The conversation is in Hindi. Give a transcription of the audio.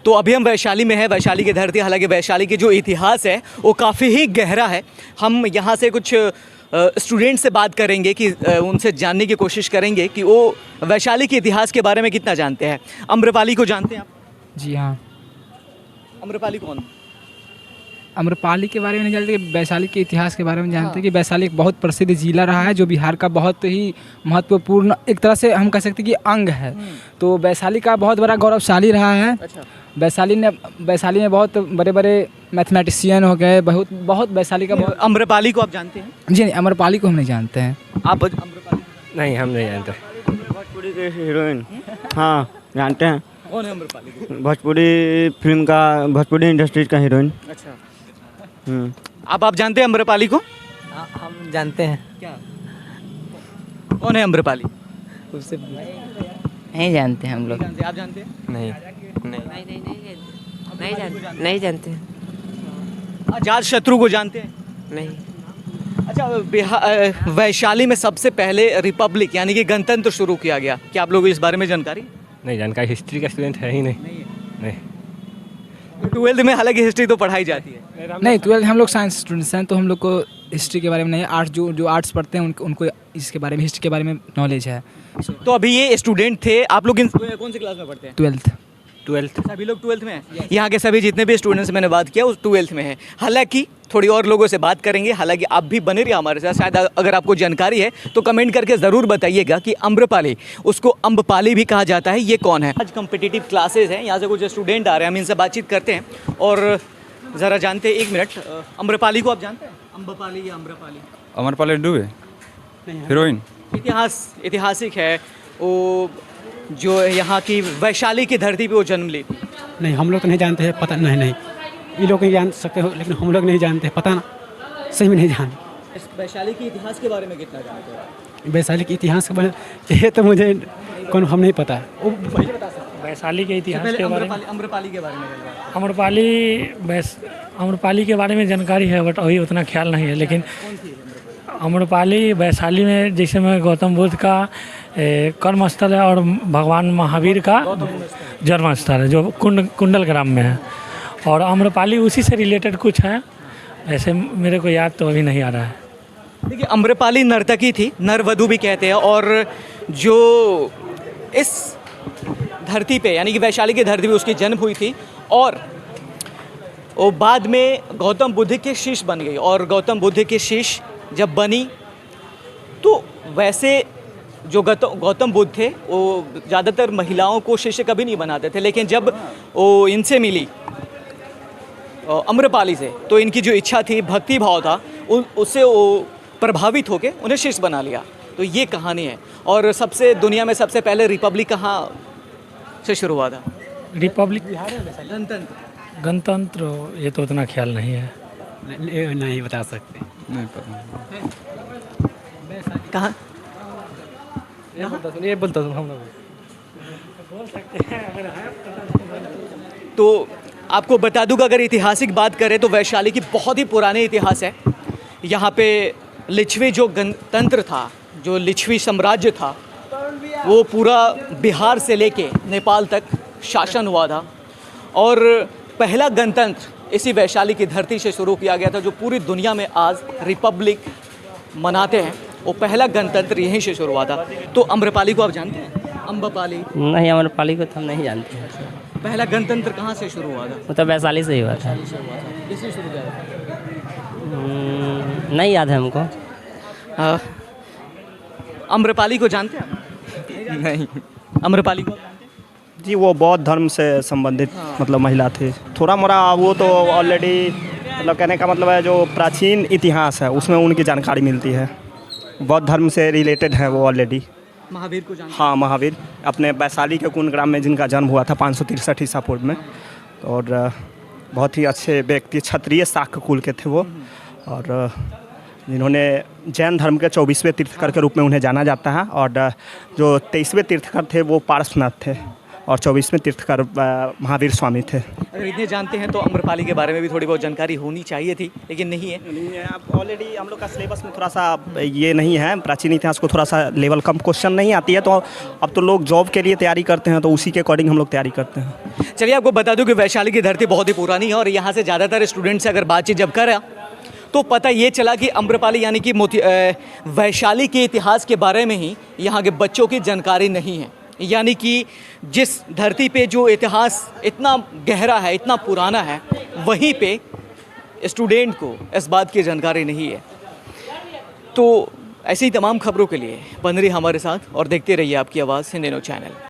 तो अभी हम वैशाली में है, वैशाली की धरती। हालांकि वैशाली की जो इतिहास है वो काफ़ी ही गहरा है। हम यहाँ से कुछ स्टूडेंट से बात करेंगे कि उनसे जानने की कोशिश करेंगे कि वो वैशाली के इतिहास के बारे में कितना जानते हैं। अम्रपाली को जानते हैं आप? जी हाँ। अम्रपाली कौन? अम्रपाली के बारे में नहीं जानते, वैशाली के इतिहास के बारे में जानते हैं कि वैशाली एक बहुत प्रसिद्ध जिला रहा है जो बिहार का बहुत ही महत्वपूर्ण, एक तरह से हम कह सकते हैं कि अंग है। तो वैशाली का बहुत बड़ा गौरवशाली रहा है। अच्छा। वैशाली में बहुत बड़े बड़े मैथमेटिशियन हो गए, बहुत बहुत वैशाली का बहुत। अम्रपाली को आप जानते हैं? जी नहीं, अम्रपाली को हम नहीं जानते हैं। आप अम्रपाली? नहीं, हम नहीं जानते। भोजपुरी के हीरोइन, हाँ जानते हैं। कौन है अम्रपाली? भोजपुरी फिल्म का, भोजपुरी इंडस्ट्रीज का हीरोइन। अच्छा। आप जानते हैं अम्रपाली को? हम जानते हैं। क्या? कौन है अम्रपाली? उससे नहीं जानते हम लोग। आप जानते हैं? नहीं नहीं जानते। अजात शत्रु को जानते हैं? नहीं। अच्छा, वैशाली में सबसे पहले रिपब्लिक यानी कि गणतंत्र शुरू किया गया, क्या आप लोगों को इस बारे में जानकारी? नहीं जानकारी, हिस्ट्री का स्टूडेंट है ही नहीं। नहीं। 12th में हालांकि हिस्ट्री तो पढ़ाई जाती है। नहीं, 12 हम लोग साइंस स्टूडेंट्स हैं, तो हम लोग को हिस्ट्री के बारे में नहीं है। आर्ट्स जो आर्ट्स पढ़ते हैं उनको इसके बारे में, हिस्ट्री के बारे में नॉलेज है। तो अभी ये स्टूडेंट थे, आप लोग कौन सी क्लास में पढ़ते हैं? 12th। सभी लोग 12th में हैं। यहाँ के सभी जितने भी स्टूडेंट्स मैंने बात किया उस 12th में हैं। हालांकि थोड़ी और लोगों से बात करेंगे। हालांकि आप भी बने रहिए हमारे साथ। शायद अगर आपको जानकारी है तो कमेंट करके ज़रूर बताइएगा कि अम्रपाली, उसको अम्बपाली भी कहा जाता है, ये कौन है। आज कम्पिटिटिव क्लासेज हैं, यहाँ से कुछ स्टूडेंट आ रहे हैं, हम इनसे बातचीत करते हैं और ज़रा जानते हैं। 1 मिनट, अम्रपाली को आप जानते हैं? अम्बपाली या अम्रपाली? अमरपाली डूबे हीरोइन। ऐतिहासिक है वो, जो यहाँ की वैशाली की धरती पे वो जन्म ली थी। नहीं, हम लोग तो नहीं जानते हैं, पता नहीं। ये लोग नहीं जान सकते हो, लेकिन हम लोग नहीं जानते, पता ना, सही में नहीं जानते। इस वैशाली के इतिहास के बारे में कितना जानते हो? वैशाली के इतिहास के बारे में ये तो मुझे हम नहीं पता है। वो वैशाली के इतिहास के बारे में, अम्रपाली के बारे में अम्रपाली के बारे में जानकारी है, बट अभी उतना ख्याल नहीं है। लेकिन अम्रपाली वैशाली में, जैसे में गौतम बुद्ध का कर्म स्थल है और भगवान महावीर का जन्म स्थल है, जो कुंडल ग्राम में है। और अम्रपाली उसी से रिलेटेड कुछ है, ऐसे मेरे को याद तो अभी नहीं आ रहा है। देखिए, अम्रपाली नर्तकी थी, नरवधु भी कहते हैं। और जो इस धरती पे यानी कि वैशाली की धरती पे उसकी जन्म हुई थी और वो बाद में गौतम बुद्ध के शिष्य बन गई। और गौतम बुद्ध के शिष्य जब बनी तो वैसे जो गौतम बुद्ध थे वो ज़्यादातर महिलाओं को शिष्य कभी नहीं बनाते थे, लेकिन जब वो इनसे मिली अम्रपाली से, तो इनकी जो इच्छा थी, भक्ति भाव था, उससे वो प्रभावित होकर उन्हें शिष्य बना लिया। तो ये कहानी है। और दुनिया में सबसे पहले रिपब्लिक कहाँ से शुरू हुआ था? रिपब्लिक गणतंत्र ये तो उतना ख्याल नहीं है। नहीं बता सकते। नहीं पता। कहाँ? ये बोलता हूँ हम लोग बोल सकते हैं अगर है। तो आपको बता दूं कि अगर ऐतिहासिक बात करें तो वैशाली की बहुत ही पुरानी इतिहास है। यहाँ पे लिच्छवी जो गणतंत्र था, जो लिच्छवी साम्राज्य था, वो पूरा बिहार से लेके नेपाल तक शासन हुआ था। और पहला गणतंत्र इसी वैशाली की धरती से शुरू किया गया था, जो पूरी दुनिया में आज रिपब्लिक मनाते हैं। वो पहला गणतंत्र यहीं से शुरू हुआ था। तो अम्रपाली को आप जानते हैं? अम्बपाली? नहीं, अम्रपाली को तो हम नहीं जानते हैं। पहला गणतंत्र कहाँ से शुरू हुआ था? वो तो वैशाली से ही हुआ था। किससे शुरू किया था? नहीं याद है हमको। अम्रपाली को जानते हैं? नहीं। अम्रपाली को जी, वो बौद्ध धर्म से संबंधित मतलब महिला थी। थोड़ा मोड़ा वो तो ऑलरेडी, मतलब कहने का मतलब है जो प्राचीन इतिहास है उसमें उनकी जानकारी मिलती है। बौद्ध धर्म से रिलेटेड है वो ऑलरेडी। महावीर को जानते हैं? हाँ, महावीर अपने वैशाली के कुंड ग्राम में जिनका जन्म हुआ था 563 ईसा पूर्व में। और बहुत ही अच्छे व्यक्ति, क्षत्रिय शाक्त कुल के थे वो। और जिन्होंने जैन धर्म के 24वें तीर्थकर के रूप में उन्हें जाना जाता है। और जो 23वें तीर्थकर थे वो पार्श्वनाथ थे। और 24वें तीर्थकर महावीर स्वामी थे। अगर इतने जानते हैं तो अम्रपाली के बारे में भी थोड़ी बहुत जानकारी होनी चाहिए थी, लेकिन नहीं है। नहीं है, अब ऑलरेडी हम लोग का सिलेबस में थोड़ा सा ये नहीं है, प्राचीन इतिहास को थोड़ा सा लेवल कम क्वेश्चन नहीं आती है, तो अब तो लोग जॉब के लिए तैयारी करते हैं, तो उसी के अकॉर्डिंग हम लोग तैयारी करते हैं। चलिए आपको बता दूं कि वैशाली की धरती बहुत ही पुरानी है और यहाँ से ज़्यादातर स्टूडेंट से अगर बातचीत जब करा तो पता ये चला कि अम्रपाली यानी कि वैशाली के इतिहास के बारे में ही यहाँ के बच्चों की जानकारी नहीं है। यानी कि जिस धरती पे जो इतिहास इतना गहरा है, इतना पुराना है, वहीं पे स्टूडेंट को इस बात की जानकारी नहीं है। तो ऐसी ही तमाम खबरों के लिए बन रही हमारे साथ और देखते रहिए आपकी आवाज़ हिंद न्यूज़ चैनल।